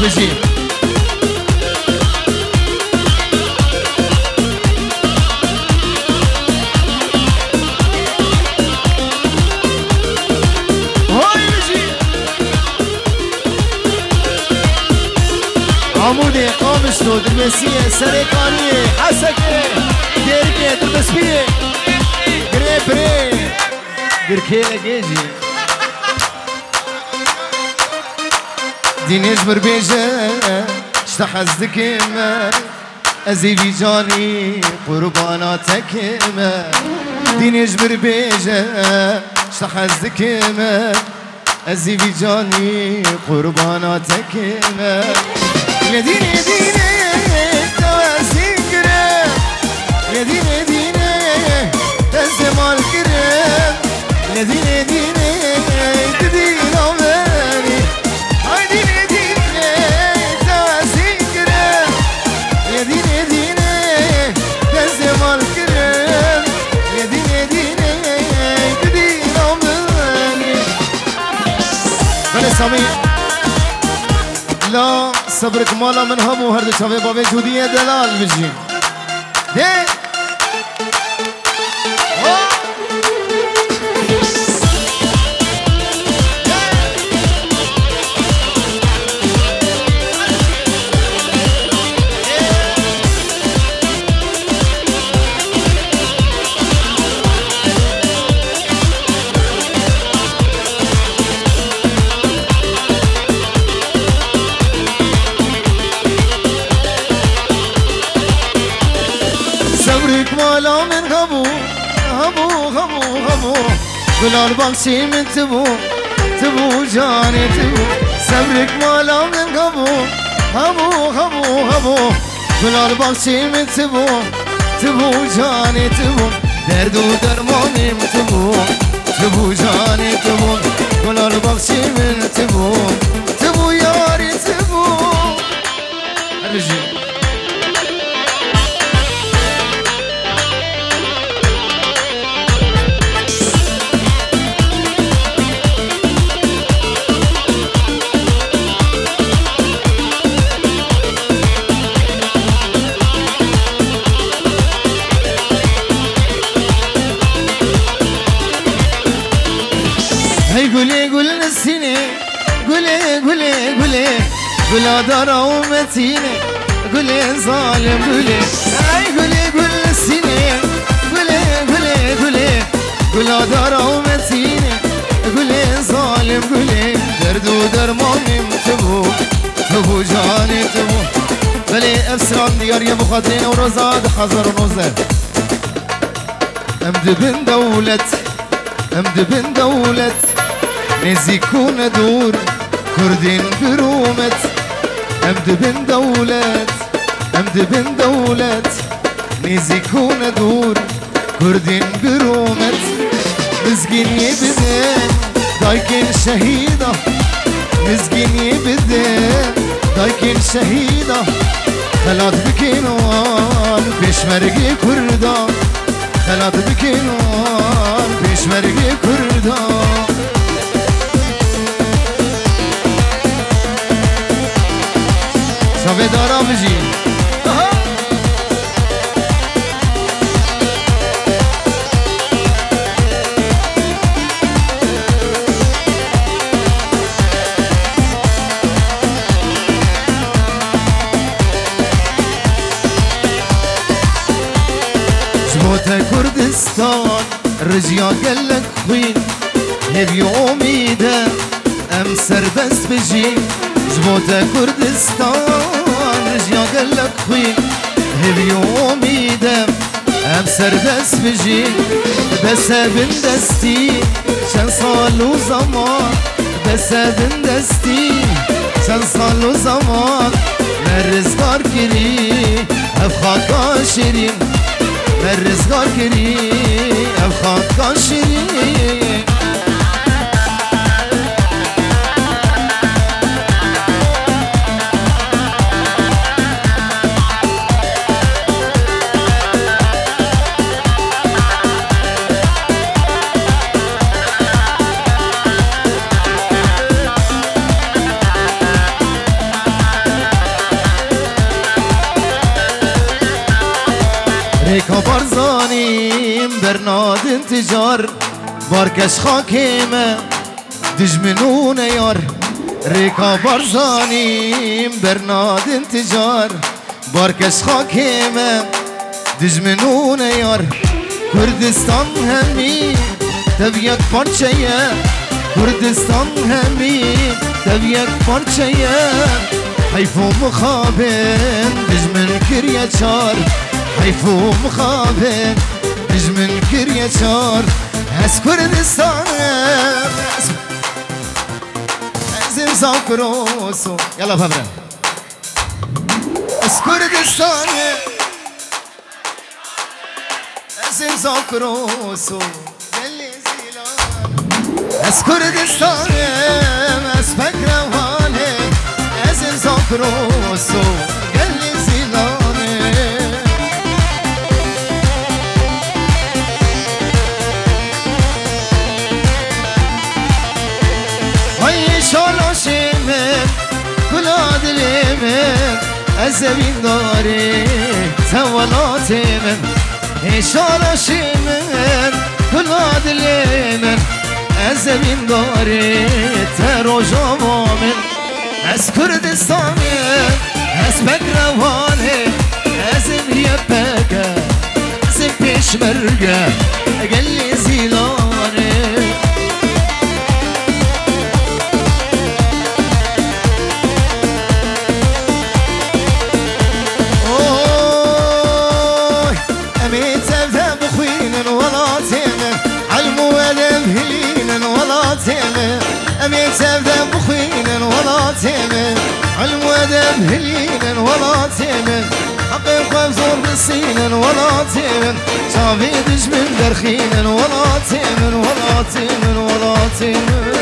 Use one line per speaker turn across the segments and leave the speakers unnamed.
بجي عمودي قامشتو دربسية سريقانية حسكة ديركة دربسبية قري بري قركي لقيجي دينيش بربيجة اشتحزدك ما أزيبي جاني قرباناتك ما دينيش بربيجة اشتحزدك ما أزيبي جاني قرباناتك ما يا ديني ديني تواسي كرم يا ديني ديني تزمال كرم يا ديني ديني تدين عماني هاي ديني ديني تواسي كرم يا ديني ديني تزمال كرم يا ديني ديني تدين عماني بلا سامي لا صبرك مالا من همو هر دو شبه بابه جودیه دلال بجیم ده مالا من غبو غبو غبو غبو گلال بخشی من تبو جانی تبو صبرك مالا من غبو غبو غبو غبو گلال بخشی من تبو جانی تبو درد و درمانیم تبو جانی تبو گلال بخشی من تبو یاری تبو رجی قولي نسيني قولي قولا دارا ومتيني قولي ظالم قولي نسيني قولي قولا دارا ومتيني قولي ظالم قولي درد ودرماني تبو جاني تبو بلي افسران ديار يا مخاطرين ورزاد حذر ونوزر امد بن دولت نزيكون دور كردين برومت امد بن دولت نزيكون دور كردين برومت مسكين يبدن دايكين شهيدة مسكين يبدن دايكين شهيدة خلات بكينوان بيشمرقي كردا خلات بكينوان بيشمرقي كردا شبه دارا بجی جبوت كردستان رجيا قلك خوين هبي أميدة أم سربس بجي جبوت كردستان رجيا قلك خوين هبي أميدة أم سربس بجي بس ابن دستي شن صال وزمان بس ابن دستي شن صال وزمان مرزقار كري أفخاكا شيرين مرزقار كري أفخاكا شيرين ریکا بارزانیم برناد انتجار بارکش خاکیمه دجمنون یار ریکا بارزانیم برناد انتجار بارکش خاکیمه دجمنون یار کردستان همی تبیک پارچه کردستان همی تبیک پارچه حیفو مخابن دجمن کریه چار حیفو مخابن دجمن کریه چار از کردستانم از امضا کروسو یلا ببرم از کردستانم از امضا کروسو از کردستانم از فکروانه از امضا کروسو گلی زیلانه های شالاشمم کلا دلمم از زمین داره زوالاتمم های شالاشمم کلا دلمم از زمین داره تروجامم از کردستانه از بگروانه از میپکه از پیشمرگه گلی زیلانه اوه امی تبدأ بخوینن ولاتیمن علم و ادب هلینن ولاتیمن امی تبدأ بخوینن ولاتيمن علم وادب هلينا ولاتيمن حقيقة بزور بسينا ولاتيمن شافي دجمن درخينا ولاتيمن ولاتيمن ولاتيمن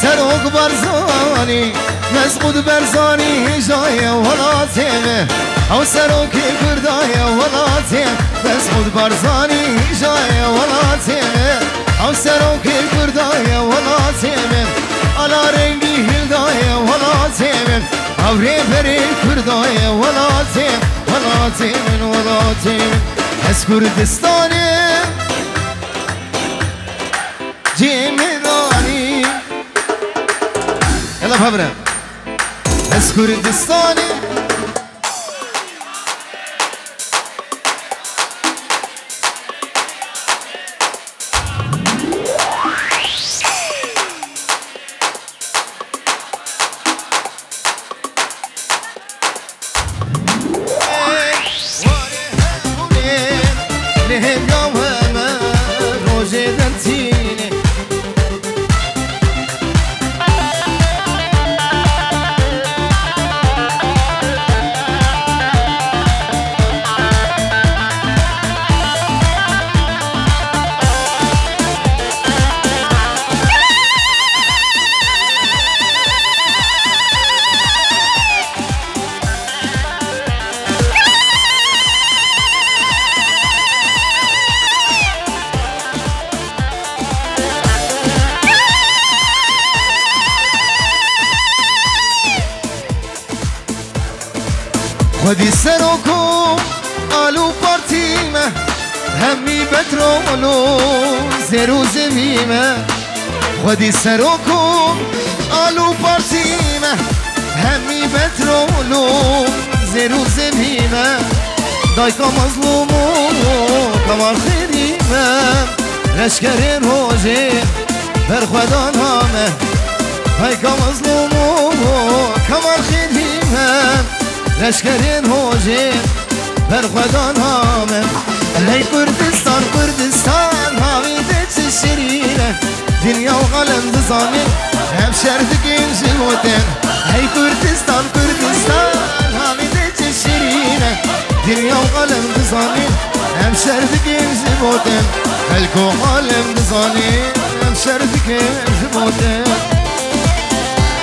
سروق برزاني مسعود برزاني هجاية ولاتيمه او سروق كرداية ولاتيم مسعود برزاني هجاية ولاتيمه او سروق كرداية ولاتيمه على رنگي هلداية ولاتيمه او ريبري كرداية ولاتيم ولاتيم ولاتيم از كردستاني جيمداني يلا بهبرة از كردستاني خدي سروكم قالوا بارتيمة همي بترولو زيرو زميمة خدي سروكم قالوا بارتيمة همي بترولو زيرو زميمة دايكا مظلومو كمال خديمة لشكرين روجي برخدان هامه دايكا مظلومو كمال خديمة لشکرین هوجین برخدان هامه ای کردستان کردستان هاویده چه شیرینه دنیا و قلم دزانین هم شرفکین جلوتن ای کردستان کردستان هاویده چه شیرینه دنیا و قلم دزانین هم شرفکین جلوتن هلكو عالم دزاني شرفك جبوته